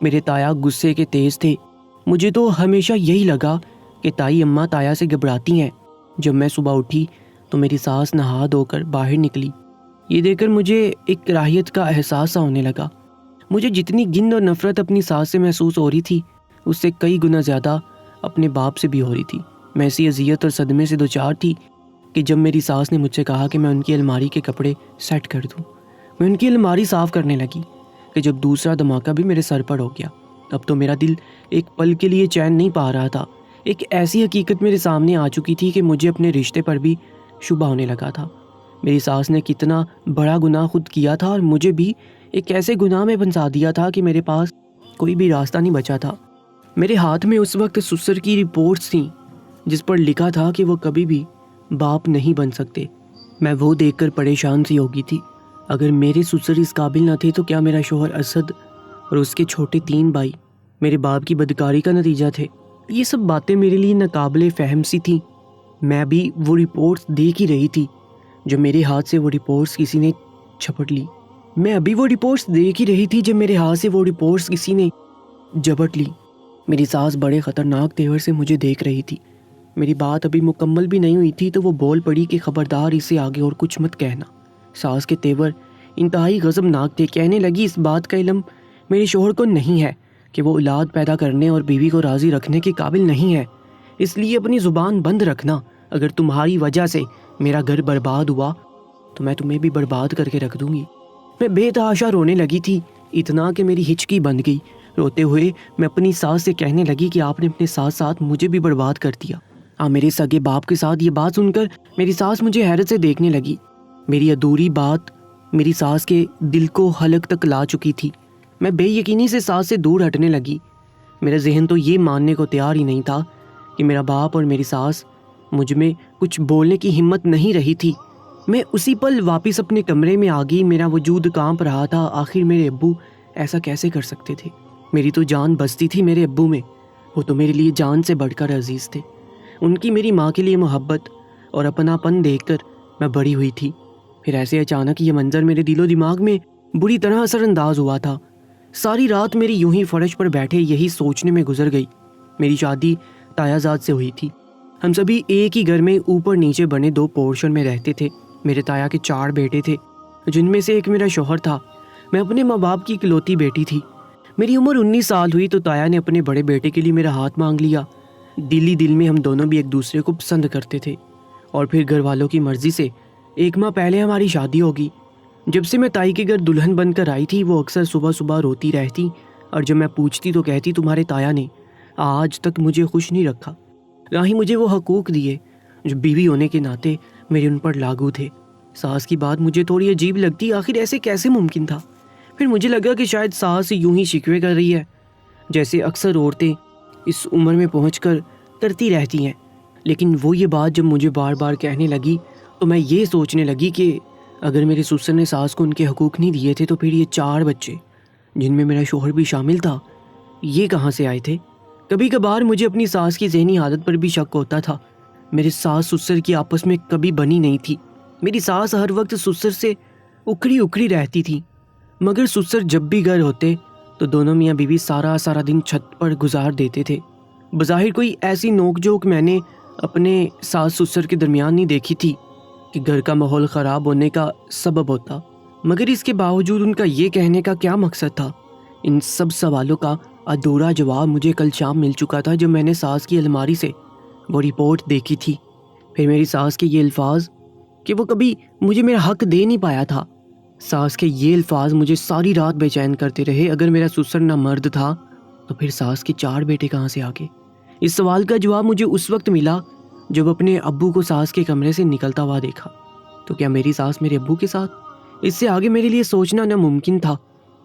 میرے تایا غصے کے تیز تھے۔ مجھے تو ہمیشہ یہی لگا کہ تائی اماں تایا سے گھبراتی ہیں۔ جب میں صبح اٹھی تو میری ساس نہا دھو کر باہر نکلی۔ یہ دیکھ کر مجھے ایک کراہیت کا احساس سا ہونے لگا۔ مجھے جتنی گند اور نفرت اپنی ساس سے محسوس ہو رہی تھی، اس سے کئی گنا زیادہ اپنے باپ سے بھی ہو رہی تھی۔ میں ایسی اذیت اور صدمے سے دوچار تھی کہ جب میری ساس نے مجھ سے کہا کہ میں ان کی الماری کے کپڑے سیٹ کر دوں، میں ان کی الماری صاف کرنے لگی کہ جب دوسرا دھماکہ بھی میرے سر پر ہو گیا۔ اب تو میرا دل ایک پل کے لیے چین نہیں پا رہا تھا۔ ایک ایسی حقیقت میرے سامنے آ چکی تھی کہ مجھے اپنے رشتے پر بھی شبہ ہونے لگا تھا۔ میری ساس نے کتنا بڑا گناہ خود کیا تھا اور مجھے بھی ایک ایسے گناہ میں پھنسا دیا تھا کہ میرے پاس کوئی بھی راستہ نہیں بچا تھا۔ میرے ہاتھ میں اس وقت سسر کی رپورٹس تھیں جس پر لکھا تھا کہ وہ کبھی بھی باپ نہیں بن سکتے۔ میں وہ دیکھ کر پریشان سی ہو گئی تھی۔ اگر میرے سسر اس قابل نہ تھے تو کیا میرا شوہر اسد اور اس کے چھوٹے 3 بھائی میرے باپ کی بدکاری کا نتیجہ تھے؟ یہ سب باتیں میرے لیے ناقابل فہم سی تھیں۔ میں بھی وہ رپورٹس دیکھ ہی رہی تھی جب میرے ہاتھ سے وہ رپورٹس کسی نے جھپٹ لی۔ میری ساس بڑے خطرناک تیور سے مجھے دیکھ رہی تھی۔ میری بات ابھی مکمل بھی نہیں ہوئی تھی تو وہ بول پڑی کہ خبردار اسے آگے اور کچھ مت کہنا۔ ساس کے تیور انتہائی غضبناک تھے۔ کہنے لگی اس بات کا علم میرے شوہر کو نہیں ہے کہ وہ اولاد پیدا کرنے اور بیوی کو راضی رکھنے کے قابل نہیں ہے، اس لیے اپنی زبان بند رکھنا۔ اگر تمہاری وجہ سے میرا گھر برباد ہوا تو میں تمہیں بھی برباد کر کے رکھ دوں گی۔ میں بے تحاشا رونے لگی تھی، اتنا کہ میری ہچکی بند گئی۔ روتے ہوئے میں اپنی ساس سے کہنے لگی کہ آپ نے اپنے ساتھ ساتھ مجھے بھی برباد کر دیا۔ میرے سگے باپ کے ساتھ یہ بات سن کر میری ساس مجھے حیرت سے دیکھنے لگی۔ میری ادھوری بات میری ساس کے دل کو حلق تک لا چکی تھی۔ میں بے یقینی سے ساس سے دور ہٹنے لگی۔ میرا ذہن تو یہ ماننے کو تیار ہی نہیں تھا کہ میرا باپ اور میری ساس مجھ میں کچھ بولنے کی ہمت نہیں رہی تھی۔ میں اسی پل واپس اپنے کمرے میں آ گئی۔ میرا وجود کانپ رہا تھا۔ آخر میرے ابو ایسا کیسے کر سکتے تھے؟ میری تو جان بستی تھی میرے ابو میں۔ وہ تو میرے لیے جان سے بڑھ کر عزیز تھے۔ ان کی میری ماں کے لیے محبت اور اپنا پن دیکھ کر میں بڑی ہوئی تھی۔ پھر ایسے اچانک یہ منظر میرے دل و دماغ میں بری طرح اثر انداز ہوا تھا۔ ساری رات میری یوں ہی فرش پر بیٹھے یہی سوچنے میں گزر گئی۔ میری شادی تایا زاد سے ہوئی تھی۔ ہم سبھی ایک ہی گھر میں اوپر نیچے بنے 2 پورشن میں رہتے تھے۔ میرے تایا کے 4 بیٹے تھے جن میں سے ایک میرا شوہر تھا۔ میں اپنے ماں باپ کی اکلوتی بیٹی تھی۔ میری عمر 19 سال ہوئی تو تایا نے اپنے بڑے بیٹے کے لیے میرا ہاتھ مانگ لیا۔ دل ہی دل میں ہم دونوں بھی ایک دوسرے کو پسند کرتے تھے اور پھر گھر والوں کی مرضی سے 1 ماہ پہلے ہماری شادی ہوگی۔ جب سے میں تائی کے گھر دلہن بن کر آئی تھی وہ اکثر صبح صبح روتی رہتی اور جب میں پوچھتی تو کہتی تمہارے تایا نے آج تک مجھے خوش نہیں رکھا، نہ ہی مجھے وہ حقوق دیے جو بیوی ہونے کے ناطے میرے ان پر لاگو تھے۔ ساس کی بات مجھے تھوڑی عجیب لگتی، آخر ایسے کیسے ممکن تھا؟ پھر مجھے لگا کہ شاید ساس یوں ہی شکوے کر رہی ہے جیسے اکثر عورتیں اس عمر میں پہنچ کر کرتی رہتی ہیں۔ لیکن وہ یہ بات جب مجھے بار بار کہنے لگی تو میں یہ سوچنے لگی کہ اگر میرے سسر نے ساس کو ان کے حقوق نہیں دیے تھے تو پھر یہ 4 بچے جن میں میرا شوہر بھی شامل تھا یہ کہاں سے آئے تھے؟ کبھی کبھار مجھے اپنی ساس کی ذہنی حالت پر بھی شک ہوتا تھا۔ میرے ساس سسر کی آپس میں کبھی بنی نہیں تھی۔ میری ساس ہر وقت سسر سے اکھڑی اکھڑی رہتی تھی، مگر سسر جب بھی گھر ہوتے تو دونوں میاں بیوی سارا دن چھت پر گزار دیتے تھے۔ بظاہر کوئی ایسی نوک جھوک میں نے اپنے ساس سسر کے درمیان نہیں دیکھی تھی کہ گھر کا ماحول خراب ہونے کا سبب ہوتا، مگر اس کے باوجود ان کا یہ کہنے کا کیا مقصد تھا؟ ان سب سوالوں کا ادھورا جواب مجھے کل شام مل چکا تھا جب میں نے ساس کی الماری سے وہ رپورٹ دیکھی تھی۔ پھر میری ساس کے یہ الفاظ کہ وہ کبھی مجھے میرا حق دے نہیں پایا تھا۔ ساس کے یہ الفاظ مجھے ساری رات بے چین کرتے رہے۔ اگر میرا سسر نہ مرد تھا تو پھر ساس کے 4 بیٹے کہاں سے آ گئے؟ اس سوال کا جواب مجھے اس وقت ملا جب اپنے ابو کو ساس کے کمرے سے نکلتا ہوا دیکھا۔ تو کیا میری ساس میرے ابو کے ساتھ؟ اس سے آگے میرے لیے سوچنا ناممکن تھا۔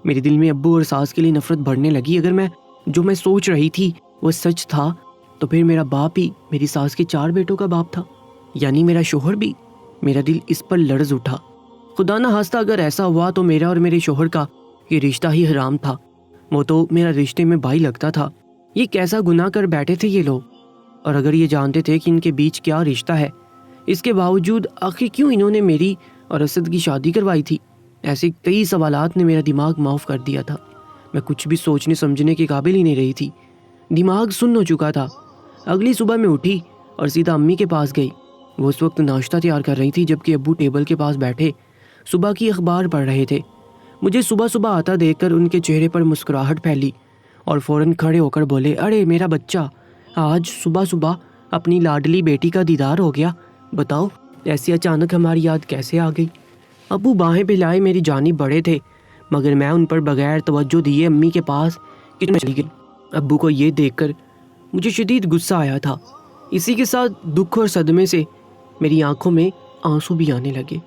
میرے دل میں ابو اور ساس کے لیے نفرت بڑھنے لگی۔ اگر جو میں سوچ رہی تھی وہ سچ تھا تو پھر میرا باپ ہی میری ساس کے 4 بیٹوں کا باپ تھا، یعنی میرا شوہر بھی۔ میرا دل اس پر لرز اٹھا۔ خدا نہ خواستہ اگر ایسا ہوا تو میرا اور میرے شوہر کا یہ رشتہ ہی حرام تھا۔ وہ تو میرا رشتے میں بھائی لگتا تھا۔ یہ کیسا گناہ کر بیٹھے تھے یہ لوگ، اور اگر یہ جانتے تھے کہ ان کے بیچ کیا رشتہ ہے، اس کے باوجود آخر کیوں انہوں نے میری اور اسد کی شادی کروائی تھی؟ ایسے کئی سوالات نے میرا دماغ معاف کر دیا تھا۔ میں کچھ بھی سوچنے سمجھنے کے قابل ہی نہیں رہی تھی، دماغ سن ہو چکا تھا۔ اگلی صبح میں اٹھی اور سیدھا امی کے پاس گئی۔ وہ اس وقت ناشتہ تیار کر رہی تھی جبکہ ابو ٹیبل کے پاس بیٹھے صبح کی اخبار پڑھ رہے تھے۔ مجھے صبح صبح آتا دیکھ کر ان کے چہرے پر مسکراہٹ پھیلی اور فوراً کھڑے ہو کر بولے، ارے میرا بچہ، آج صبح صبح اپنی لاڈلی بیٹی کا دیدار ہو گیا، بتاؤ ایسی اچانک ہماری یاد کیسے آ گئی؟ ابو باہیں پھیلائے میری جانب بڑھے تھے، مگر میں ان پر بغیر توجہ دیے امی کے پاس کچن میں چلی گئی۔ ابو کو یہ دیکھ کر مجھے شدید غصہ آیا تھا، اسی کے ساتھ دکھ اور صدمے سے میری آنکھوں میں آنسو بھی آنے لگے۔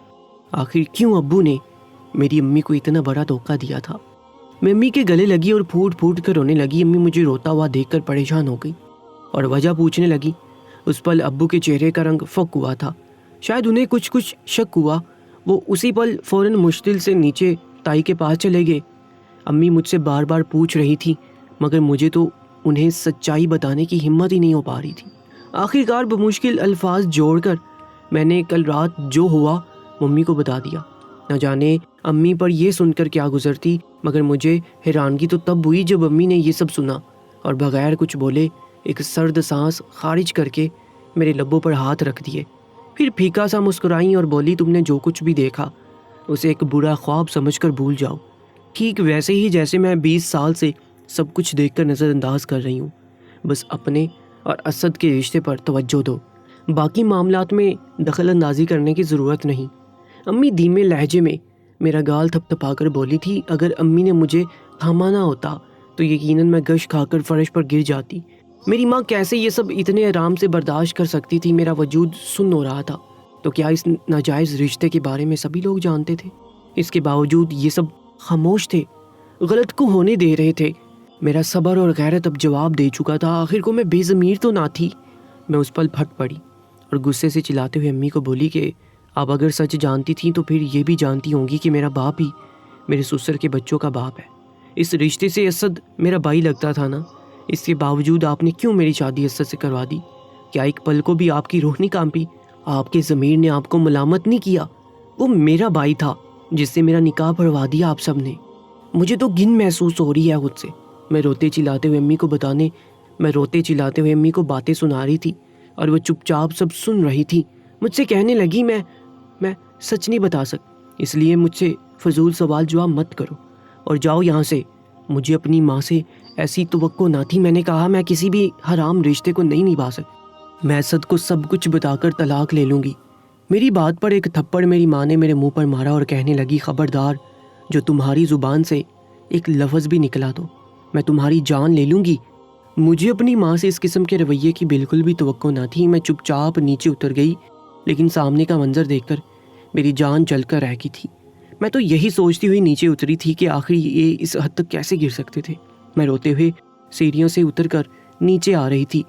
آخر کیوں ابو نے میری امی کو اتنا بڑا دھوکہ دیا تھا؟ میں امی کے گلے لگی اور پھوٹ پھوٹ کر رونے لگی۔ امی مجھے روتا ہوا دیکھ کر پریشان ہو گئی اور وجہ پوچھنے لگی۔ اس پل ابو کے چہرے کا رنگ فک ہوا تھا، شاید انہیں کچھ شک ہوا۔ وہ اسی پل فوراً مشکل سے نیچے تائی کے پاس چلے گئے۔ امی مجھ سے بار بار پوچھ رہی تھی مگر مجھے تو انہیں سچائی بتانے کی ہمت ہی نہیں ہو پا رہی تھی۔ آخرکار بمشکل الفاظ جوڑ کر میں نے کل رات جو ہوا ممی کو بتا دیا۔ نہ جانے امی پر یہ سن کر کیا گزرتی، مگر مجھے حیرانگی تو تب ہوئی جب امی نے یہ سب سنا اور بغیر کچھ بولے ایک سرد سانس خارج کر کے میرے لبوں پر ہاتھ رکھ دیے، پھر پھیکا سا مسکرائیں اور بولی، تم نے جو کچھ بھی دیکھا اسے ایک برا خواب سمجھ کر بھول جاؤ، ٹھیک ویسے ہی جیسے میں 20 سال سے سب کچھ دیکھ کر نظر انداز کر رہی ہوں۔ بس اپنے اور اسد کے رشتے پر توجہ دو، باقی معاملات میں دخل اندازی کرنے کی ضرورت نہیں۔ امی دھیمے لہجے میں میرا گال تھپ تھپا کر بولی تھی، اگر امی نے مجھے تھاما نہ ہوتا تو یقیناً میں گش کھا کر فرش پر گر جاتی۔ میری ماں کیسے یہ سب اتنے آرام سے برداشت کر سکتی تھی؟ میرا وجود سن ہو رہا تھا۔ تو کیا اس ناجائز رشتے کے بارے میں سبھی لوگ جانتے تھے؟ اس کے باوجود یہ سب خاموش تھے، غلط کو ہونے دے رہے تھے۔ میرا صبر اور غیرت اب جواب دے چکا تھا، آخر کو میں بے ضمیر تو نہ تھی۔ میں اس پل پھٹ پڑی اور غصے سے چلاتے ہوئے امی کو بولی کہ آپ اگر سچ جانتی تھیں تو پھر یہ بھی جانتی ہوں گی کہ میرا باپ ہی میرے سسر کے بچوں کا باپ ہے۔ اس رشتے سے اسد میرا بھائی لگتا تھا نا، اس کے باوجود آپ نے کیوں میری شادی اسد سے کروا دی؟ کیا ایک پل کو بھی آپ کی روح نہیں کانپی؟ آپ کے ضمیر نے آپ کو ملامت نہیں کیا؟ وہ میرا بھائی تھا جس سے میرا نکاح پڑھوا دیا آپ سب نے۔ مجھے تو گن محسوس ہو رہی ہے خود سے۔ میں روتے چلاتے ہوئے امی کو باتیں سنا رہی تھی اور وہ چپ چاپ سب سن رہی تھی۔ مجھ سے کہنے لگی، میں سچ نہیں بتا سکتی، اس لیے مجھ سے فضول سوال جواب مت کرو اور جاؤ یہاں سے۔ مجھے اپنی ماں سے ایسی توقع نہ تھی، میں نے کہا میں کسی بھی حرام رشتے کو نہیں نبھا سکتی، میں اسد کو سب کچھ بتا کر طلاق لے لوں گی۔ میری بات پر ایک تھپڑ میری ماں نے میرے منہ پر مارا اور کہنے لگی، خبردار، جو تمہاری زبان سے ایک لفظ بھی نکلا تو میں تمہاری جان لے لوں گی۔ مجھے اپنی ماں سے اس قسم کے رویے کی بالکل بھی توقع نہ تھی۔ میں چپ چاپ نیچے اتر گئی، لیکن سامنے کا منظر دیکھ کر میری جان جل کر رہ گئی تھی۔ میں تو یہی سوچتی ہوئی نیچے اتری تھی کہ آخر یہ اس حد تک کیسے گر سکتے تھے۔ میں روتے ہوئے سیڑھیوں سے اتر کر نیچے آ رہی تھی،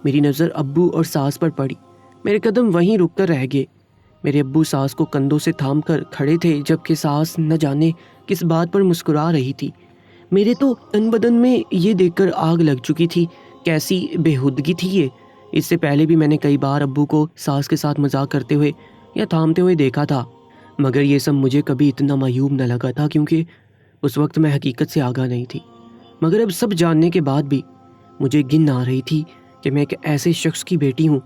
میری نظر ابو اور ساس پر پڑی۔ میرے قدم وہیں رک کر رہ گئے۔ میرے ابو ساس کو کندھوں سے تھام کر کھڑے تھے، جبکہ ساس نہ جانے کس بات پر مسکرا رہی تھی۔ میرے تو تن بدن میں یہ دیکھ کر آگ لگ چکی تھی، کیسی بےہودگی تھی یہ۔ اس سے پہلے بھی میں نے کئی بار ابو کو ساس کے ساتھ مذاق کرتے ہوئے یا تھامتے ہوئے دیکھا تھا، مگر یہ سب مجھے کبھی اتنا معیوب نہ لگا تھا کیونکہ اس وقت میں حقیقت سے آگاہ نہیں تھی۔ مگر اب سب جاننے کے بعد بھی مجھے گن آ رہی تھی کہ میں ایک ایسے شخص کی بیٹی ہوں۔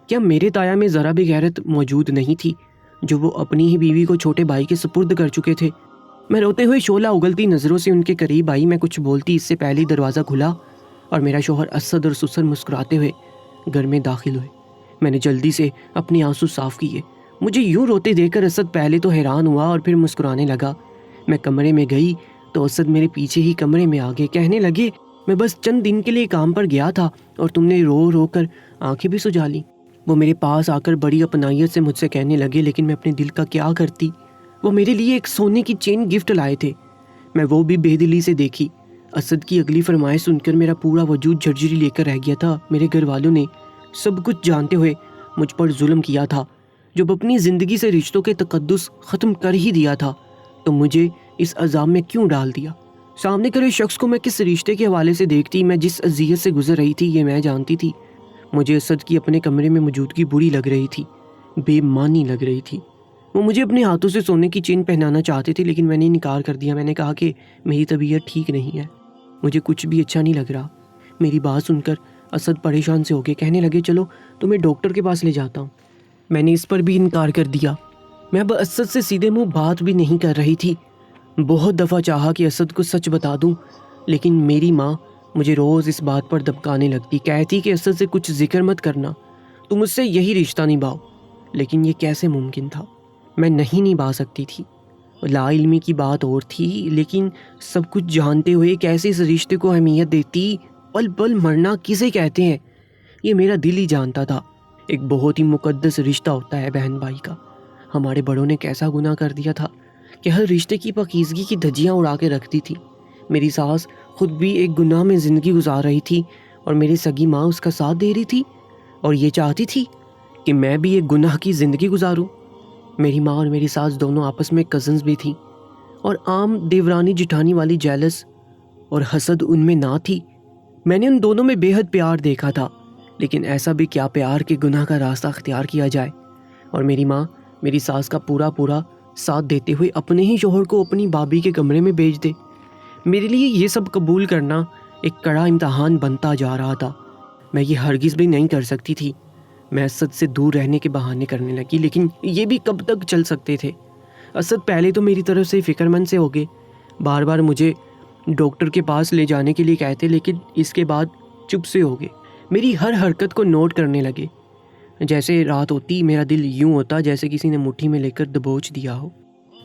کیا میرے تایا میں ذرا بھی غیرت موجود نہیں تھی جو وہ اپنی ہی بیوی کو چھوٹے بھائی کے سپرد کر چکے تھے؟ میں روتے ہوئے شعلہ اگلتی نظروں سے ان کے قریب آئی۔ میں کچھ بولتی اس سے پہلے ہی دروازہ کھلا اور میرا شوہر اسد اور سسر مسکراتے ہوئے گھر میں داخل ہوئے۔ میں نے جلدی سے اپنے آنسو صاف کیے۔ مجھے یوں روتے دیکھ کر اسد پہلے تو حیران ہوا اور پھر مسکرانے لگا۔ میں کمرے میں گئی تو اسد میرے پیچھے ہی کمرے میں آگے، کہنے لگے، میں بس چند دن کے لیے کام پر گیا تھا اور تم نے رو رو کر آنکھیں بھی سجا لی۔ وہ میرے پاس آ کر بڑی اپنائیت سے مجھ سے کہنے لگے، لیکن میں اپنے دل کا کیا کرتی؟ وہ میرے لیے ایک سونے کی چین گفٹ لائے تھے، میں وہ بھی بے دلی سے دیکھی۔ اسد کی اگلی فرمائش سن کر میرا پورا وجود جھرجھری لے کر رہ گیا تھا۔ میرے گھر والوں نے سب کچھ جانتے ہوئے مجھ پر ظلم کیا تھا۔ جب اپنی زندگی سے رشتوں کے تقدس ختم کر ہی دیا تھا تو مجھے اس عذاب میں کیوں ڈال دیا؟ سامنے کھڑے شخص کو میں کس رشتے کے حوالے سے دیکھتی، میں جس اذیت سے گزر رہی تھی یہ میں جانتی تھی۔ مجھے اسد کی اپنے کمرے میں موجودگی بری لگ رہی تھی، بے معنی لگ رہی تھی۔ وہ مجھے اپنے ہاتھوں سے سونے کی چین پہنانا چاہتے تھے، لیکن میں نے انکار کر دیا۔ میں نے کہا کہ میری طبیعت ٹھیک نہیں ہے، مجھے کچھ بھی اچھا نہیں لگ رہا۔ میری بات سن کر اسد پریشان سے ہو گئے، کہنے لگے چلو تمہیں ڈاکٹر کے پاس لے جاتا ہوں۔ میں نے اس پر بھی انکار کر دیا۔ میں اب اسد سے سیدھے منہ بات بھی نہیں کر رہی تھی۔ بہت دفعہ چاہا کہ اسد کو سچ بتا دوں، لیکن میری ماں مجھے روز اس بات پر دبکانے لگتی، کہتی کہ اسد سے کچھ ذکر مت کرنا، تم مجھ سے یہی رشتہ نبھاؤ۔ لیکن یہ کیسے ممکن تھا؟ میں نہیں نبھا سکتی تھی۔ لا علمی کی بات اور تھی، لیکن سب کچھ جانتے ہوئے کیسے اس رشتے کو اہمیت دیتی؟ پل پل مرنا کسے کہتے ہیں، یہ میرا دل ہی جانتا تھا۔ ایک بہت ہی مقدس رشتہ ہوتا ہے بہن بھائی کا۔ ہمارے بڑوں نے کیسا گناہ کر دیا تھا کہ ہر رشتے کی پاکیزگی کی دھجیاں اڑا کے رکھتی تھی۔ میری ساس خود بھی ایک گناہ میں زندگی گزار رہی تھی، اور میری سگی ماں اس کا ساتھ دے رہی تھی، اور یہ چاہتی تھی کہ میں بھی ایک گناہ کی زندگی گزاروں۔ میری ماں اور میری ساس دونوں آپس میں کزنز بھی تھیں، اور عام دیورانی جٹھانی والی جیلس اور حسد ان میں نہ تھی۔ میں نے ان دونوں میں بے حد پیار دیکھا تھا، لیکن ایسا بھی کیا پیار کہ گناہ کا راستہ اختیار کیا جائے، اور میری ماں میری ساس کا پورا ساتھ دیتے ہوئے اپنے ہی شوہر کو اپنی بھابھی کے کمرے میں بھیج دے۔ میرے لیے یہ سب قبول کرنا ایک کڑا امتحان بنتا جا رہا تھا۔ میں یہ ہرگز بھی نہیں کر سکتی تھی۔ میں اسد سے دور رہنے کے بہانے کرنے لگی، لیکن یہ بھی کب تک چل سکتے تھے؟ اسد پہلے تو میری طرف سے فکر مند سے ہو گئے، بار بار مجھے ڈاکٹر کے پاس لے جانے کے لیے کہتے، لیکن اس کے بعد چپ سے ہو گئے۔ میری ہر حرکت کو نوٹ کرنے لگے۔ جیسے رات ہوتی میرا دل یوں ہوتا جیسے کسی نے مٹھی میں لے کر دبوچ دیا ہو۔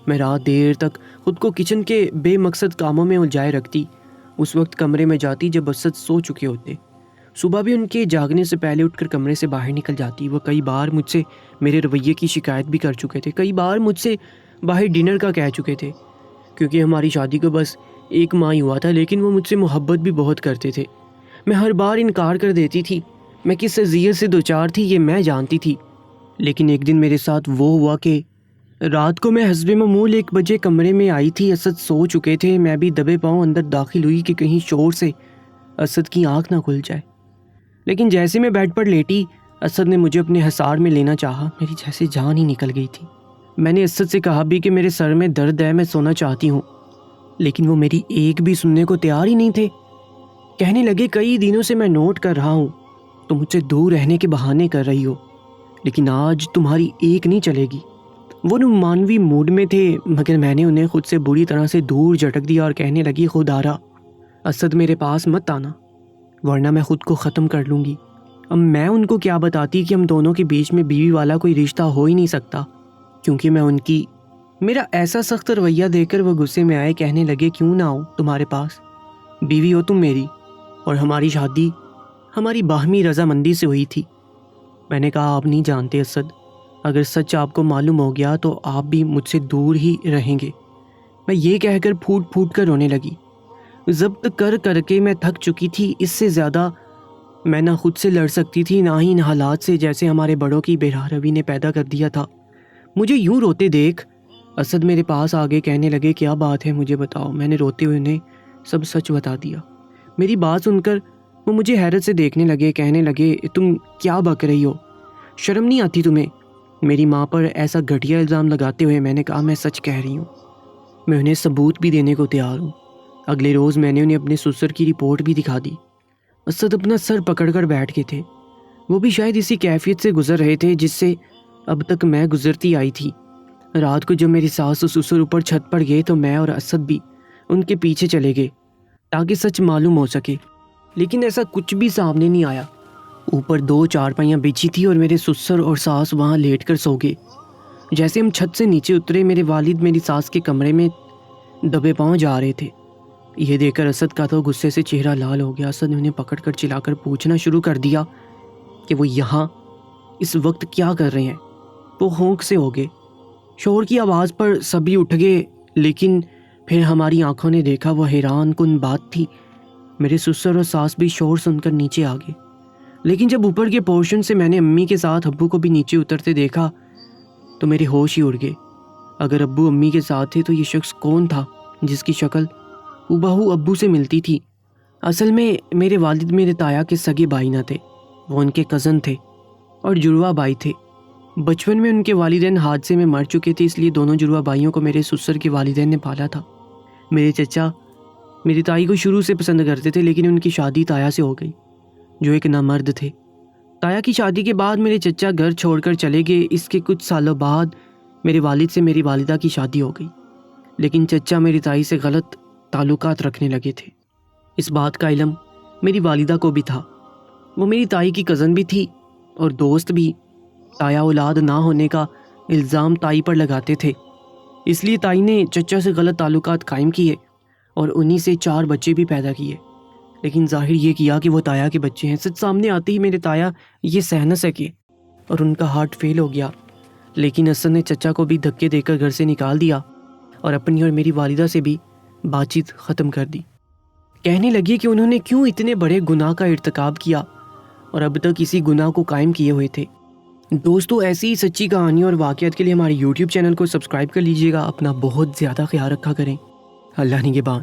میں رات دیر تک خود کو کچن کے بے مقصد کاموں میں الجھائے رکھتی۔ اس وقت کمرے میں جاتی جب اسد سو چکے ہوتے۔ صبح بھی ان کے جاگنے سے پہلے اٹھ کر کمرے سے باہر نکل جاتی۔ وہ کئی بار مجھ سے میرے رویے کی شکایت بھی کر چکے تھے، کئی بار مجھ سے باہر ڈنر کا کہہ چکے تھے، کیونکہ ہماری شادی کو بس 1 ماہ ہی ہوا تھا، لیکن وہ مجھ سے محبت بھی بہت کرتے تھے۔ میں ہر بار انکار کر دیتی تھی۔ میں کس اذیت سے دوچار تھی یہ میں جانتی تھی، لیکن ایک دن میرے ساتھ وہ ہوا کہ رات کو میں حسب معمول 1 بجے کمرے میں آئی تھی۔ اسد سو چکے تھے۔ میں بھی دبے پاؤں اندر داخل ہوئی کہ کہیں شور سے اسد کی آنکھ نہ کھل جائے، لیکن جیسے میں بیڈ پر لیٹی اسد نے مجھے اپنے حصار میں لینا چاہا۔ میری جیسے جان ہی نکل گئی تھی۔ میں نے اسد سے کہا بھی کہ میرے سر میں درد ہے، میں سونا چاہتی ہوں، لیکن وہ میری ایک بھی سننے کو تیار ہی نہیں تھے۔ کہنے لگے کئی دنوں سے میں نوٹ کر رہا ہوں، تم مجھ سے دور رہنے کے بہانے کر رہی ہو، لیکن آج تمہاری ایک نہیں چلے گی۔ وہ رومانوی موڈ میں تھے، مگر میں نے انہیں خود سے بری طرح سے دور جھٹک دیا اور کہنے لگی خودآرا اسد میرے پاس مت آنا، ورنہ میں خود کو ختم کر لوں گی۔ اب میں ان کو کیا بتاتی کہ ہم دونوں کے بیچ میں بیوی والا کوئی رشتہ ہو ہی نہیں سکتا، کیونکہ میں ان کی میرا ایسا سخت رویہ دیکھ کر وہ غصے میں آئے، کہنے لگے کیوں نہ آؤں تمہارے پاس، بیوی ہو تم میری، اور ہماری شادی ہماری باہمی رضامندی سے ہوئی تھی۔ میں نے کہا آپ نہیں جانتے اسد، اگر سچ آپ کو معلوم ہو گیا تو آپ بھی مجھ سے دور ہی رہیں گے۔ میں یہ کہہ کر پھوٹ پھوٹ کر رونے لگی۔ ضبط کر کر کے میں تھک چکی تھی۔ اس سے زیادہ میں نہ خود سے لڑ سکتی تھی، نہ ہی ان حالات سے جیسے ہمارے بڑوں کی بے روی نے پیدا کر دیا تھا۔ مجھے یوں روتے دیکھ اسد میرے پاس آگے، کہنے لگے کیا بات ہے مجھے بتاؤ۔ میں نے روتے ہوئے انہیں سب سچ بتا دیا۔ میری بات سن کر وہ مجھے حیرت سے دیکھنے لگے، کہنے لگے تم کیا بک رہی ہو، شرم نہیں آتی تمہیں؟ میری ماں پر ایسا گھٹیا الزام لگاتے ہوئے میں نے کہا میں سچ کہہ رہی ہوں، میں انہیں ثبوت بھی دینے کو تیار ہوں۔ اگلے روز میں نے انہیں اپنے سسر کی رپورٹ بھی دکھا دی۔ اسد اپنا سر پکڑ کر بیٹھ گئے تھے۔ وہ بھی شاید اسی کیفیت سے گزر رہے تھے جس سے اب تک میں گزرتی آئی تھی۔ رات کو جب میری ساس و سسر اوپر چھت پر گئے تو میں اور اسد بھی ان کے پیچھے چلے گئے تاکہ سچ معلوم ہو سکے، لیکن ایسا کچھ بھی سامنے نہیں آیا۔ اوپر 2 چارپائیاں بچھی تھی اور میرے سسر اور ساس وہاں لیٹ کر سو گئے۔ جیسے ہم چھت سے نیچے اترے میرے والد میری ساس کے کمرے میں دبے پاؤں جا رہے تھے۔ یہ دیکھ کر اسد کا تو غصے سے چہرہ لال ہو گیا۔ اسد نے انہیں پکڑ کر چلا کر پوچھنا شروع کر دیا کہ وہ یہاں اس وقت کیا کر رہے ہیں۔ وہ ہونک سے ہو گئے۔ شور کی آواز پر سبھی اٹھ گئے، لیکن پھر ہماری آنکھوں نے دیکھا وہ حیران کن بات تھی۔ میرے سسر اور ساس بھی شور سن کر نیچے آ گئے، لیکن جب اوپر کے پورشن سے میں نے امی کے ساتھ ابو کو بھی نیچے اترتے دیکھا تو میرے ہوش ہی اڑ گئے۔ اگر ابو امی کے ساتھ تھے تو یہ شخص کون تھا جس کی شکل ہو ابو سے ملتی تھی؟ اصل میں میرے والد میرے تایا کے سگے بھائی نہ تھے، وہ ان کے کزن تھے اور جڑوا بھائی تھے۔ بچپن میں ان کے والدین حادثے میں مر چکے تھے، اس لیے دونوں جڑواں بھائیوں کو میرے سسر کے والدین نے پالا تھا۔ میرے چچا میری تائی کو شروع سے پسند کرتے تھے، لیکن ان کی شادی تایا سے ہو گئی جو ایک نامرد تھے۔ تایا کی شادی کے بعد میرے چچا گھر چھوڑ کر چلے گئے۔ اس کے کچھ سالوں بعد میرے والد سے میری والدہ کی شادی ہو گئی، لیکن چچا میری تائی سے غلط تعلقات رکھنے لگے تھے۔ اس بات کا علم میری والدہ کو بھی تھا۔ وہ میری تائی کی کزن بھی تھی اور دوست بھی۔ تایا اولاد نہ ہونے کا الزام تائی پر لگاتے تھے، اس لیے تائی نے چچا سے غلط تعلقات قائم کیے اور انہی سے 4 بچے بھی پیدا کیے، لیکن ظاہر یہ کیا کہ وہ تایا کے بچے ہیں۔ سچ سامنے آتے ہی میرے تایا یہ سہ نہ سکے اور ان کا ہارٹ فیل ہو گیا، لیکن حسن نے چچا کو بھی دھکے دے کر گھر سے نکال دیا اور اپنی اور میری والدہ سے بھی بات چیت ختم کر دی۔ کہنے لگے کہ انہوں نے کیوں اتنے بڑے گناہ کا ارتکاب کیا اور اب تک اسی گناہ کو قائم کیے ہوئے تھے۔ دوستو، ایسی ہی سچی کہانی اور واقعات کے لیے ہمارے YouTube چینل کو سبسکرائب کر لیجئے گا۔ اپنا بہت زیادہ خیال رکھا کریں۔ اللہ نگہبان۔